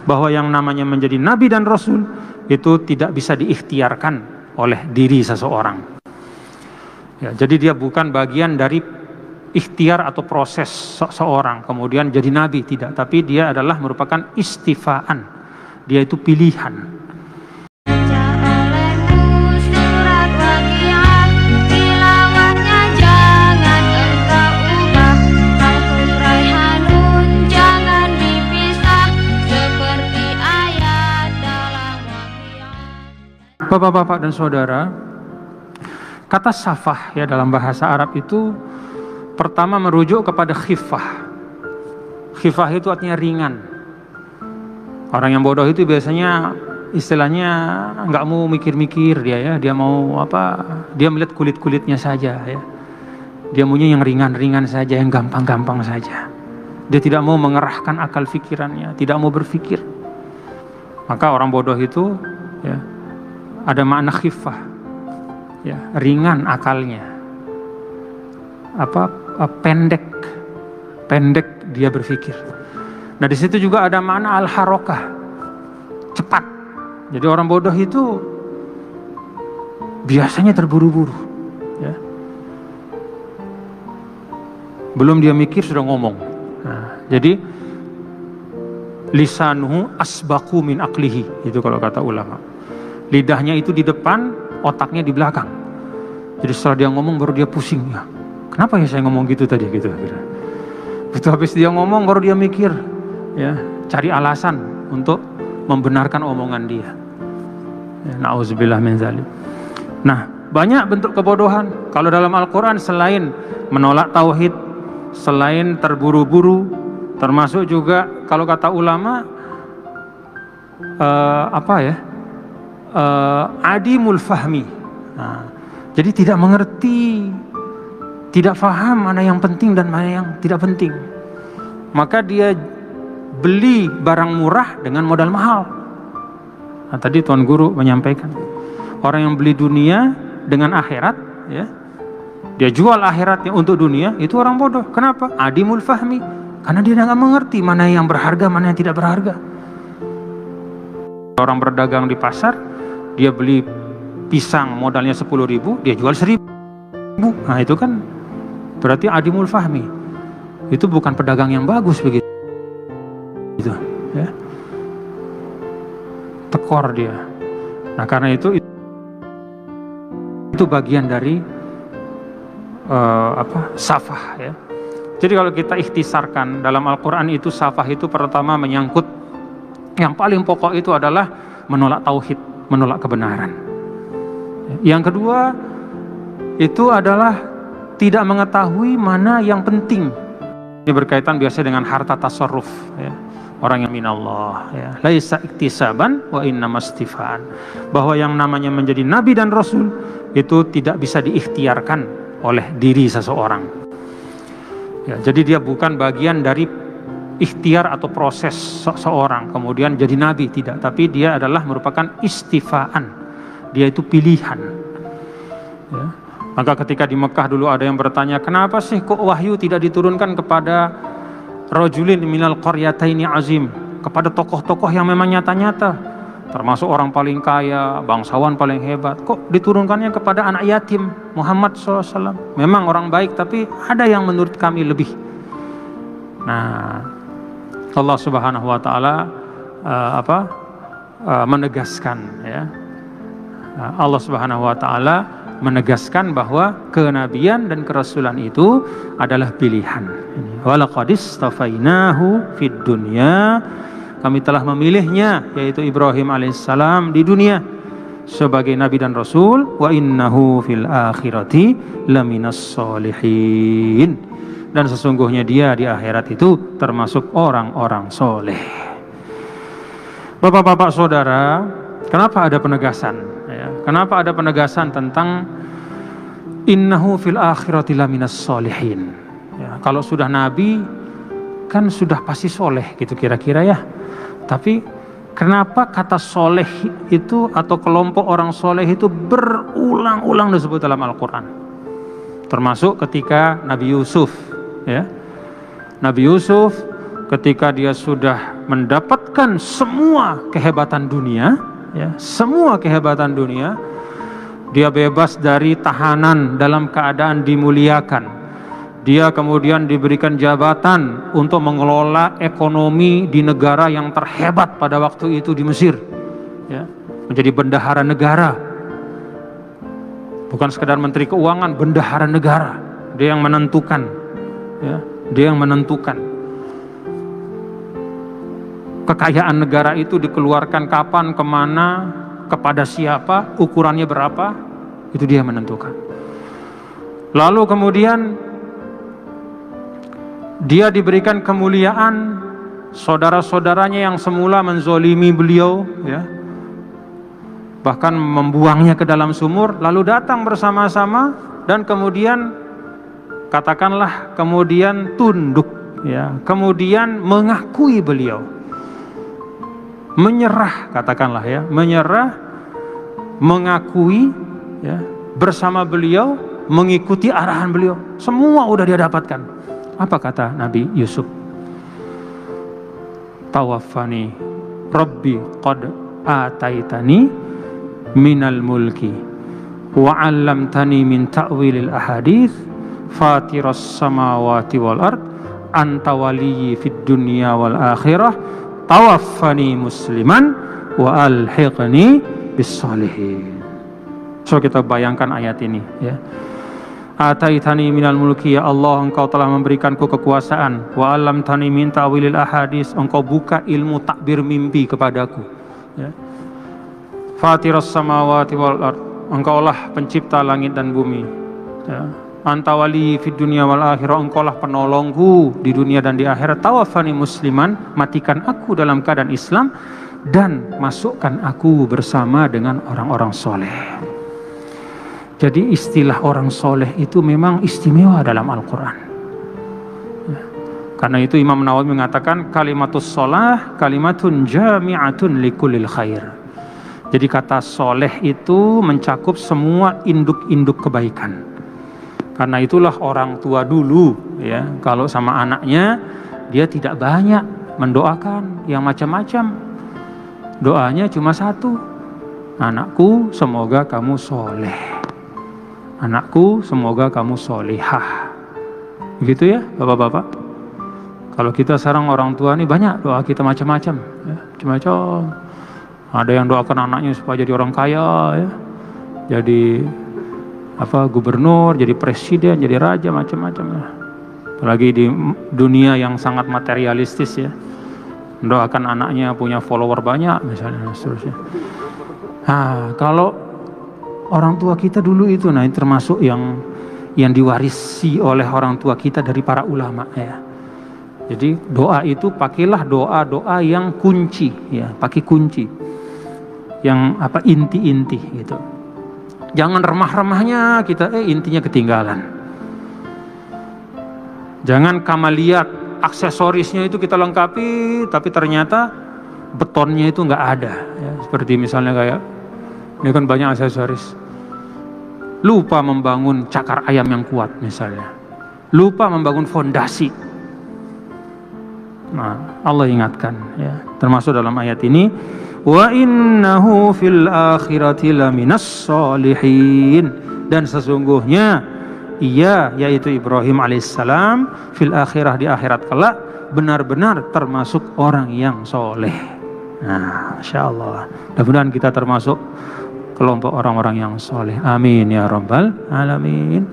bahwa yang namanya menjadi nabi dan rasul itu tidak bisa diikhtiarkan oleh diri seseorang. Ya, jadi dia bukan bagian dari ikhtiar atau proses seseorang kemudian jadi nabi, tidak, tapi dia adalah merupakan istifaan. Dia itu pilihan. Bapak-bapak dan saudara, kata safah ya dalam bahasa Arab itu pertama merujuk kepada khifah. Khifah itu artinya ringan. Orang yang bodoh itu biasanya istilahnya nggak mau mikir-mikir dia ya, dia mau apa? Dia melihat kulit-kulitnya saja ya. Dia maunya yang ringan-ringan saja, yang gampang-gampang saja. Dia tidak mau mengerahkan akal pikirannya, tidak mau berpikir. Maka orang bodoh itu ya ada makna khifah, ya, ringan akalnya, pendek dia berpikir. Nah di situ juga ada makna al-harokah, cepat. Jadi orang bodoh itu biasanya terburu-buru, ya. Belum dia mikir sudah ngomong. Nah, jadi lisanuhu asbaqu min aqlihi, itu kalau kata ulama. Lidahnya itu di depan, otaknya di belakang. Jadi setelah dia ngomong baru dia pusing ya. Kenapa ya saya ngomong gitu tadi gitu. Betul habis dia ngomong baru dia mikir ya, cari alasan untuk membenarkan omongan dia. Ya, na'udzubillah min dzalik. Nah, banyak bentuk kebodohan. Kalau dalam Al-Qur'an selain menolak tauhid, selain terburu-buru, termasuk juga kalau kata ulama adimul fahmi. Nah, jadi tidak mengerti, tidak paham mana yang penting dan mana yang tidak penting. Maka dia beli barang murah dengan modal mahal. Nah, tadi Tuan Guru menyampaikan, orang yang beli dunia dengan akhirat, ya, dia jual akhiratnya untuk dunia, itu orang bodoh. Kenapa? Adimul fahmi. Karena dia nggak mengerti mana yang berharga, mana yang tidak berharga. Orang berdagang di pasar, dia beli pisang modalnya 10.000, dia jual 1.000. Nah itu kan berarti adimul fahmi. Itu bukan pedagang yang bagus begitu. Gitu, ya. Tekor dia. Nah karena itu bagian dari safah ya. Jadi kalau kita ikhtisarkan dalam Al-Quran itu safah itu pertama menyangkut yang paling pokok itu adalah menolak tauhid, menolak kebenaran. Yang kedua itu adalah tidak mengetahui mana yang penting. Ini berkaitan biasa dengan harta tasarruf ya. Orang yang minallah ya. Laisa iktisaban wa innama istifaan. Bahwa yang namanya menjadi nabi dan rasul itu tidak bisa diikhtiarkan oleh diri seseorang. Ya, jadi dia bukan bagian dari ikhtiar atau proses seseorang kemudian jadi nabi, tidak, tapi dia adalah merupakan istifaan. Dia itu pilihan. Ya. Maka ketika di Mekah dulu ada yang bertanya, kenapa sih kok wahyu tidak diturunkan kepada rajulin minal qaryataini azim, kepada tokoh-tokoh yang memang nyata-nyata, termasuk orang paling kaya, bangsawan paling hebat, kok diturunkannya kepada anak yatim Muhammad SAW? Memang orang baik, tapi ada yang menurut kami lebih. Nah, Allah Subhanahu wa taala menegaskan ya. Allah Subhanahu wa taala menegaskan bahwa kenabian dan kerasulan itu adalah pilihan. Walaqad istafainahu fid dunya, kami telah memilihnya yaitu Ibrahim alaihissalam di dunia sebagai nabi dan rasul, wa innahu fil akhirati laminas solihin, dan sesungguhnya dia di akhirat itu termasuk orang-orang soleh. Bapak-bapak saudara, kenapa ada penegasan? Ya, kenapa ada penegasan tentang innahu fil akhirati laminas solihin? Ya, kalau sudah nabi kan sudah pasti soleh gitu kira-kira ya. Tapi kenapa kata soleh itu atau kelompok orang soleh itu berulang-ulang disebut dalam Al-Quran? Termasuk ketika Nabi Yusuf, ya, Nabi Yusuf ketika dia sudah mendapatkan semua kehebatan dunia, ya, semua kehebatan dunia, dia bebas dari tahanan dalam keadaan dimuliakan. Dia kemudian diberikan jabatan untuk mengelola ekonomi di negara yang terhebat pada waktu itu di Mesir, ya, menjadi bendahara negara. Bukan sekedar menteri keuangan, bendahara negara. Dia yang menentukan, ya, dia yang menentukan kekayaan negara itu dikeluarkan kapan, kemana, kepada siapa, ukurannya berapa, itu dia menentukan. Lalu kemudian dia diberikan kemuliaan, saudara-saudaranya yang semula menzolimi beliau, ya, bahkan membuangnya ke dalam sumur, lalu datang bersama-sama dan kemudian katakanlah kemudian tunduk, ya, kemudian mengakui beliau, menyerah, katakanlah, ya, menyerah, mengakui, ya, bersama beliau, mengikuti arahan beliau. Semua udah dia dapatkan. Apa kata Nabi Yusuf? Tawaffani Rabbi qad ataitani minal mulki wa 'allamtani min ta'wilil ahadits fatiras samawati wal ard anta waliyyi fid dunya wal akhirah tawaffani musliman wa alhiqni bis sholihin. So kita bayangkan ayat ini, ya. Ataitani minal mulki, ya Allah, engkau telah memberikanku kekuasaan. Wa 'allamtani min ta'wilil ahadits, engkau buka ilmu takbir mimpi kepadaku, ya. Fatiras samawati wal ard, engkaulah pencipta langit dan bumi, ya. Anta wali fid dunya wal akhirah, engkaulah penolongku di dunia dan di akhirat. Tawaffani musliman, matikan aku dalam keadaan Islam dan masukkan aku bersama dengan orang-orang soleh. Jadi istilah orang soleh itu memang istimewa dalam Al-Quran, ya. Karena itu Imam Nawawi mengatakan kalimatus sholah kalimatun jami'atun likulil khair. Jadi kata soleh itu mencakup semua induk-induk kebaikan. Karena itulah orang tua dulu, ya, kalau sama anaknya dia tidak banyak mendoakan yang macam-macam. Doanya cuma satu, anakku semoga kamu soleh, anakku semoga kamu solihah. Begitu, ya Bapak-bapak. Kalau kita sekarang orang tua nih banyak doa kita macam-macam, ya, macam-macam. Ada yang doakan anaknya supaya jadi orang kaya, ya, jadi gubernur, jadi presiden, jadi raja, macam-macam, ya. Apalagi di dunia yang sangat materialistis, ya, mendoakan anaknya punya follower banyak misalnya, seterusnya. Nah, kalau orang tua kita dulu itu, nah, termasuk yang diwarisi oleh orang tua kita dari para ulama, ya. Jadi doa itu pakailah doa-doa yang kunci, ya, pakai kunci, yang inti-inti gitu. Jangan remah-remahnya kita, intinya ketinggalan. Jangan kamaliyat, aksesorisnya itu kita lengkapi, tapi ternyata betonnya itu nggak ada, ya. Seperti misalnya kayak ini kan banyak aksesoris. Lupa membangun cakar ayam yang kuat misalnya. Lupa membangun fondasi. Nah, Allah ingatkan, ya, termasuk dalam ayat ini, wa innahu fil akhirati laminas sholihin, dan sesungguhnya ia, yaitu Ibrahim alaihissalam, fil akhirah, di akhirat kelak, benar-benar termasuk orang yang soleh. Nah, Masya Allah, mudah-mudahan kita termasuk kelompok orang-orang yang soleh. Amin ya rabbal alamin.